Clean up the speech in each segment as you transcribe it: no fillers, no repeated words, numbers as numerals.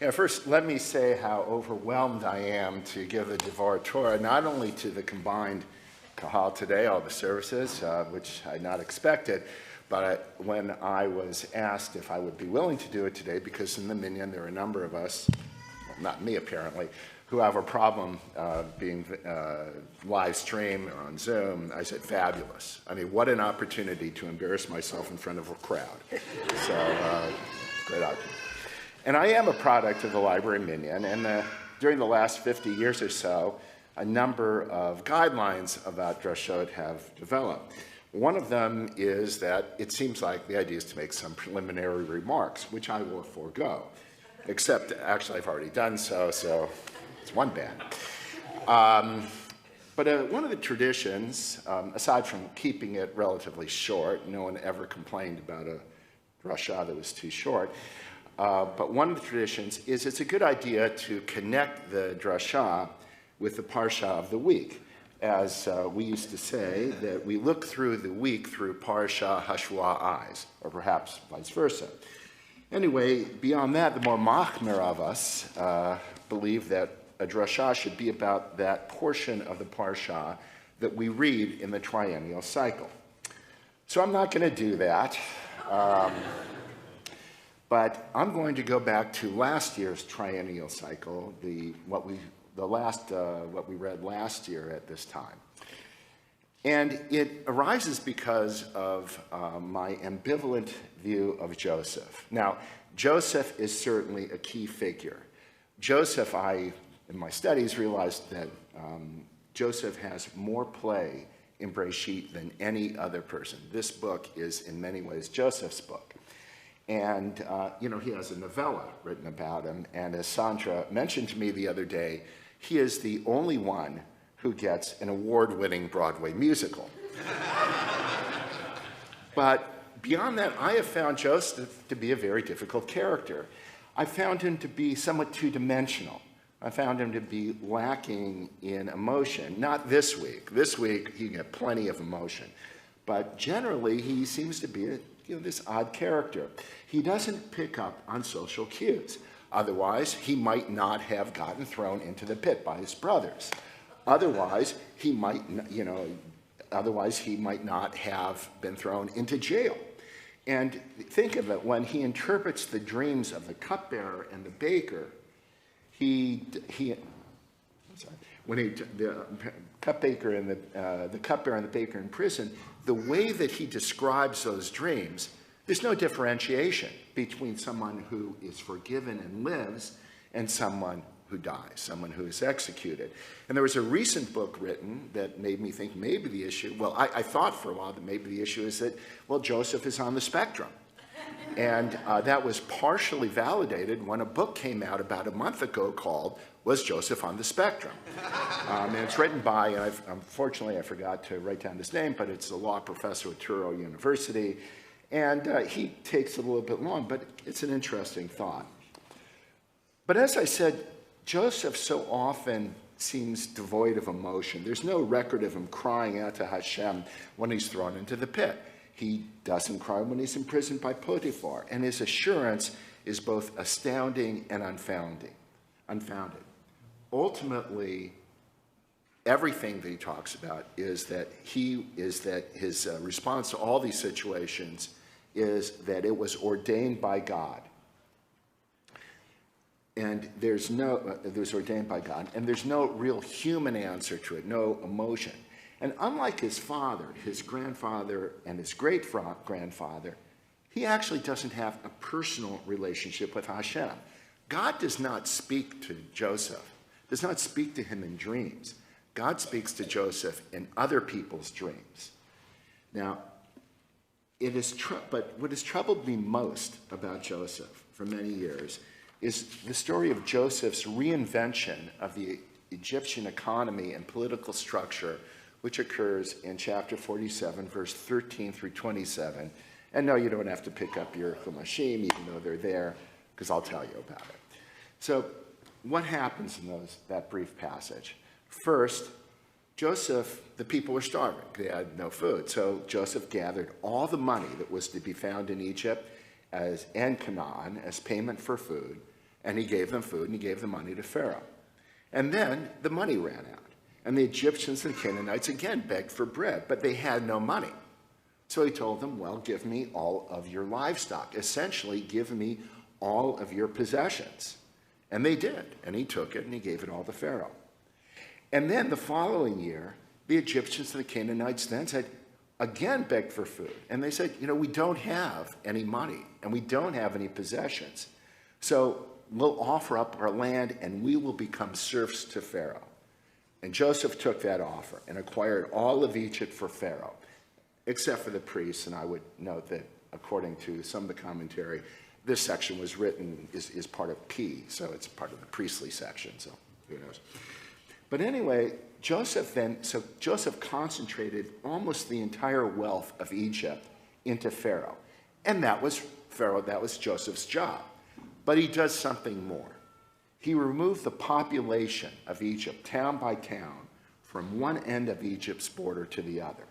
Yeah, first, let me say how overwhelmed I am to give the Devar Torah, not only to the combined Kahal today, all the services, which I had not expected, but when I was asked if I would be willing to do it today, because in the Minyan there are a number of us, well, not me apparently, who have a problem being live streamed or on Zoom, I said, fabulous. I mean, what an opportunity to embarrass myself in front of a crowd. So, great opportunity. And I am a product of the Library Minyan, and during the last 50 years or so, a number of guidelines about drashot have developed. One of them is that it seems like the idea is to make some preliminary remarks, which I will forego, except actually I've already done so, so it's one bad. But one of the traditions, aside from keeping it relatively short, no one ever complained about a drasha that was too short, but one of the traditions is it's a good idea to connect the drasha with the parsha of the week. As we used to say, that we look through the week through parsha hashua eyes, or perhaps vice versa. Anyway, beyond that, the more machmir of us believe that a drasha should be about that portion of the parsha that we read in the triennial cycle. So I'm not going to do that. But I'm going to go back to last year's triennial cycle, what we read last year at this time. And it arises because of my ambivalent view of Joseph. Now, Joseph is certainly a key figure. Joseph, in my studies, realized that Joseph has more play in Breshit than any other person. This book is, in many ways, Joseph's book. And, he has a novella written about him. And as Sandra mentioned to me the other day, he is the only one who gets an award-winning Broadway musical. But beyond that, I have found Joseph to be a very difficult character. I found him to be somewhat two-dimensional. I found him to be lacking in emotion. Not this week. This week, he got plenty of emotion. But generally, he seems to be this odd character. He doesn't pick up on social cues. Otherwise, he might not have gotten thrown into the pit by his brothers. Otherwise, he might not have been thrown into jail. And think of it, when he interprets the dreams of the cupbearer and the baker, the cupbearer and the baker in prison, the way that he describes those dreams, there's no differentiation between someone who is forgiven and lives and someone who dies, someone who is executed. And there was a recent book written that made me think maybe the issue, I thought for a while that maybe the issue is that, Joseph is on the spectrum. And that was partially validated when a book came out about a month ago called Was Joseph on the Spectrum? And it's written by, and unfortunately I forgot to write down his name, but it's a law professor at Touro University. And he takes it a little bit long, but it's an interesting thought. But as I said, Joseph so often seems devoid of emotion. There's no record of him crying out to Hashem when he's thrown into the pit. He doesn't cry when he's imprisoned by Potiphar, and his assurance is both astounding and unfounded. Ultimately, everything that he talks about is that his response to all these situations is that it was ordained by God. And it was ordained by God, and there's no real human answer to it, no emotion. And unlike his father, his grandfather, and his great-grandfather, he actually doesn't have a personal relationship with Hashem. God does not speak to Joseph, does not speak to him in dreams. God speaks to Joseph in other people's dreams. Now, but what has troubled me most about Joseph for many years is the story of Joseph's reinvention of the Egyptian economy and political structure, which occurs in chapter 47, verse 13 through 27. And no, you don't have to pick up your chumashim, even though they're there, because I'll tell you about it. So what happens in that brief passage? First, Joseph, the people were starving. They had no food. So Joseph gathered all the money that was to be found in Egypt and Canaan as payment for food, And he gave them food, and he gave the money to Pharaoh. And then the money ran out. And the Egyptians and Canaanites again begged for bread, but they had no money. So he told them, well, give me all of your livestock. Essentially, give me all of your possessions. And they did. And he took it and he gave it all to Pharaoh. And then the following year, the Egyptians and the Canaanites then said, again begged for food. And they said, we don't have any money and we don't have any possessions. So we'll offer up our land and we will become serfs to Pharaoh. And Joseph took that offer and acquired all of Egypt for Pharaoh, except for the priests. And I would note that according to some of the commentary, this section was written, is part of P, so it's part of the priestly section, so who knows. But anyway, Joseph concentrated almost the entire wealth of Egypt into Pharaoh. And that was Joseph's job. But he does something more. He removed the population of Egypt, town by town, from one end of Egypt's border to the other.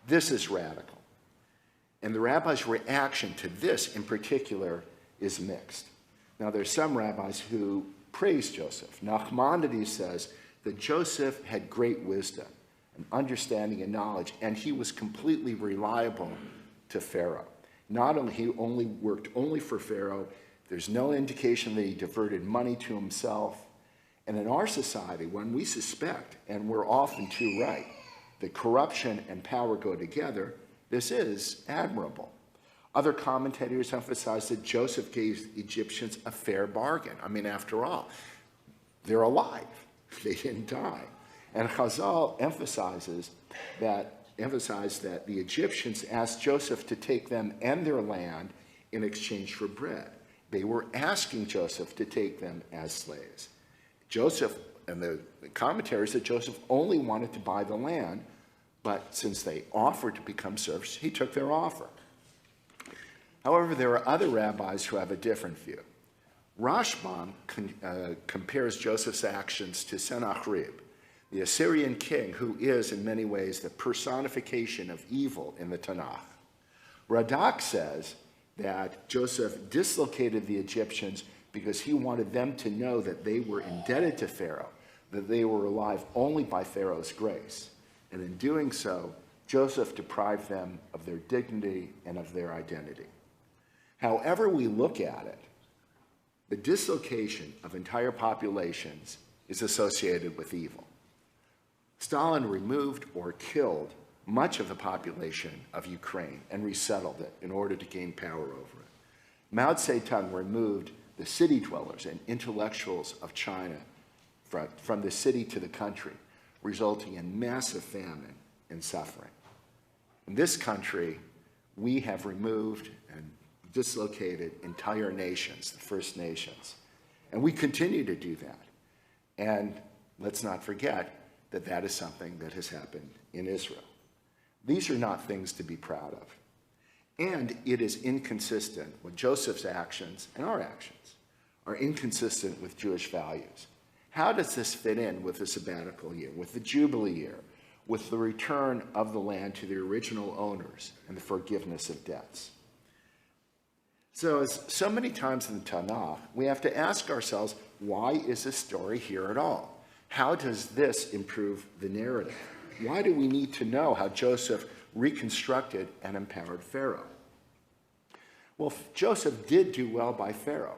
This is radical. And the rabbis' reaction to this in particular is mixed. Now, there's some rabbis who praise Joseph. Nachmanides says that Joseph had great wisdom and understanding and knowledge, and he was completely reliable to Pharaoh. Not only he only worked only for Pharaoh, there's no indication that he diverted money to himself. And in our society, when we suspect, and we're often too right, that corruption and power go together, this is admirable. Other commentators emphasize that Joseph gave the Egyptians a fair bargain. I mean, after all, they're alive. They didn't die. And Chazal emphasized that the Egyptians asked Joseph to take them and their land in exchange for bread. They were asking Joseph to take them as slaves. Joseph, and the commentary said Joseph only wanted to buy the land, but since they offered to become serfs, he took their offer. However, there are other rabbis who have a different view. Rashbam compares Joseph's actions to Sennacherib, the Assyrian king who is in many ways the personification of evil in the Tanakh. Radak says that Joseph dislocated the Egyptians because he wanted them to know that they were indebted to Pharaoh, that they were alive only by Pharaoh's grace. And in doing so, Joseph deprived them of their dignity and of their identity. However we look at it, the dislocation of entire populations is associated with evil. Stalin removed or killed much of the population of Ukraine and resettled it in order to gain power over it. Mao Zedong removed the city dwellers and intellectuals of China from the city to the country, resulting in massive famine and suffering. In this country, we have removed and dislocated entire nations, the First Nations, and we continue to do that. And let's not forget that that is something that has happened in Israel. These are not things to be proud of. And it is inconsistent with Joseph's actions, and our actions are inconsistent with Jewish values. How does this fit in with the sabbatical year, with the Jubilee year, with the return of the land to the original owners and the forgiveness of debts? So as so many times in the Tanakh, we have to ask ourselves, why is this story here at all? How does this improve the narrative? Why do we need to know how Joseph reconstructed and empowered Pharaoh? Well, Joseph did do well by Pharaoh,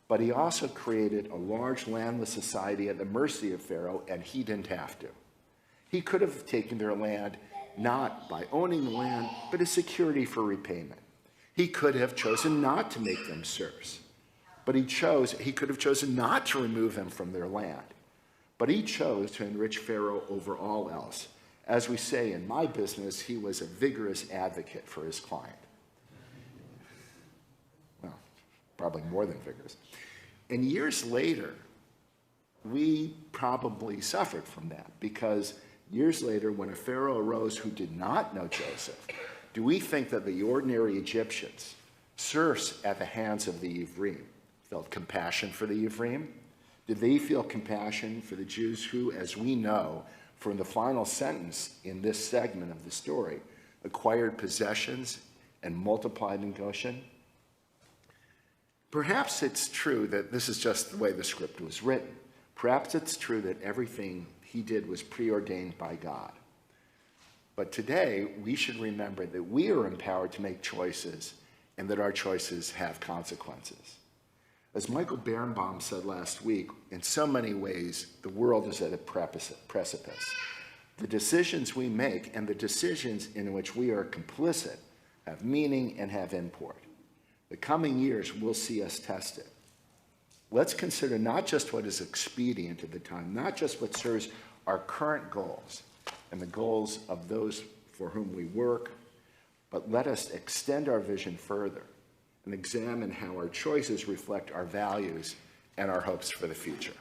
but he also created a large landless society at the mercy of Pharaoh, and he didn't have to. He could have taken their land not by owning the land, but as security for repayment. He could have chosen not to make them serfs, but he could have chosen not to remove them from their land. But he chose to enrich Pharaoh over all else. As we say in my business, he was a vigorous advocate for his client. Well, probably more than vigorous. And years later, we probably suffered from that, because years later, when a Pharaoh arose who did not know Joseph, do we think that the ordinary Egyptians, serfs at the hands of the Ephraim, felt compassion for the Ephraim? Did they feel compassion for the Jews who, as we know from the final sentence in this segment of the story, acquired possessions and multiplied in Goshen? Perhaps it's true that this is just the way the script was written. Perhaps it's true that everything he did was preordained by God. But today, we should remember that we are empowered to make choices and that our choices have consequences. As Michael Birnbaum said last week, in so many ways, the world is at a precipice. The decisions we make and the decisions in which we are complicit have meaning and have import. The coming years will see us tested. Let's consider not just what is expedient at the time, not just what serves our current goals and the goals of those for whom we work, but let us extend our vision further and examine how our choices reflect our values and our hopes for the future.